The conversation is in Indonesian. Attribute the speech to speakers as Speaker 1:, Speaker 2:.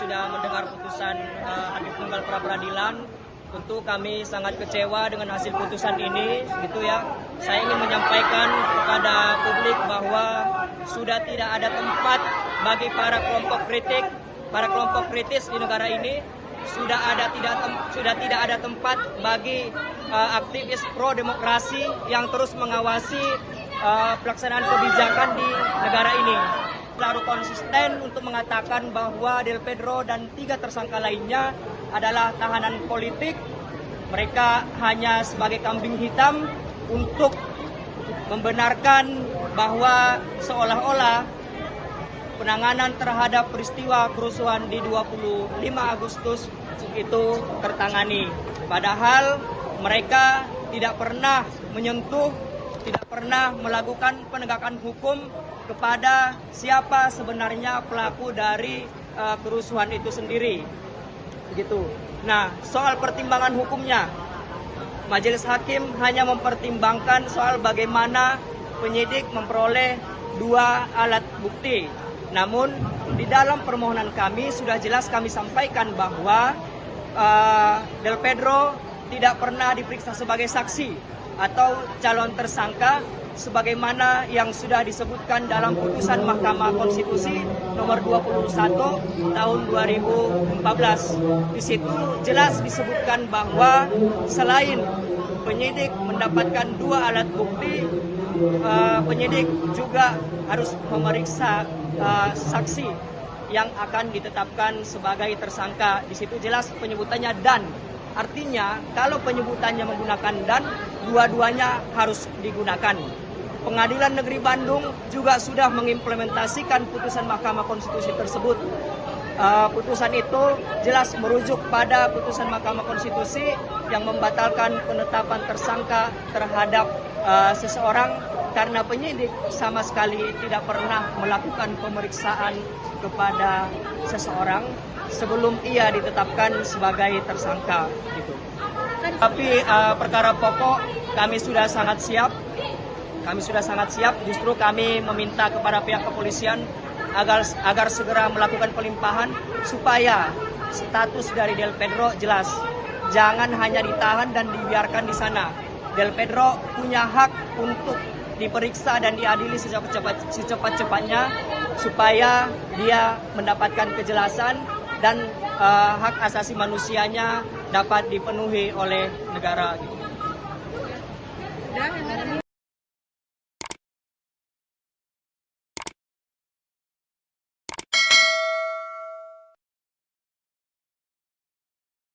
Speaker 1: sudah mendengar putusan Hakim Tunggal Pra Peradilan. Tentu kami sangat kecewa dengan hasil putusan ini, gitu ya. Saya ingin menyampaikan kepada publik bahwa sudah tidak ada tempat bagi para kelompok kritis di negara ini. Sudah tidak ada tempat bagi aktivis pro demokrasi yang terus mengawasi pelaksanaan kebijakan di negara ini. Lalu konsisten untuk mengatakan bahwa Del Pedro dan 3 tersangka lainnya adalah tahanan politik. Mereka hanya sebagai kambing hitam untuk membenarkan bahwa seolah-olah penanganan terhadap peristiwa kerusuhan di 25 Agustus itu tertangani. Padahal mereka tidak pernah menyentuh, tidak pernah melakukan penegakan hukum kepada siapa sebenarnya pelaku dari kerusuhan itu sendiri. Begitu. Nah, soal pertimbangan hukumnya, majelis hakim hanya mempertimbangkan soal bagaimana penyidik memperoleh 2 alat bukti. Namun di dalam permohonan kami sudah jelas kami sampaikan bahwa Del Pedro tidak pernah diperiksa sebagai saksi atau calon tersangka sebagaimana yang sudah disebutkan dalam putusan Mahkamah Konstitusi nomor 21 tahun 2014. Di situ jelas disebutkan bahwa selain penyidik mendapatkan 2 alat bukti, penyidik juga harus memeriksa saksi yang akan ditetapkan sebagai tersangka. Di situ jelas penyebutannya dan. Artinya kalau penyebutannya menggunakan dan, dua-duanya harus digunakan. Pengadilan Negeri Bandung juga sudah mengimplementasikan putusan Mahkamah Konstitusi tersebut. Putusan itu jelas merujuk pada putusan Mahkamah Konstitusi yang membatalkan penetapan tersangka terhadap seseorang karena penyidik sama sekali tidak pernah melakukan pemeriksaan kepada seseorang sebelum ia ditetapkan sebagai tersangka. Gitu. Tapi perkara pokok kami sudah sangat siap. Justru kami meminta kepada pihak kepolisian agar segera melakukan pelimpahan supaya status dari Del Pedro jelas. Jangan hanya ditahan dan dibiarkan di sana. Del Pedro punya hak untuk diperiksa dan diadili secepat-cepatnya supaya dia mendapatkan kejelasan dan hak asasi manusianya dapat dipenuhi oleh negara. Gitu.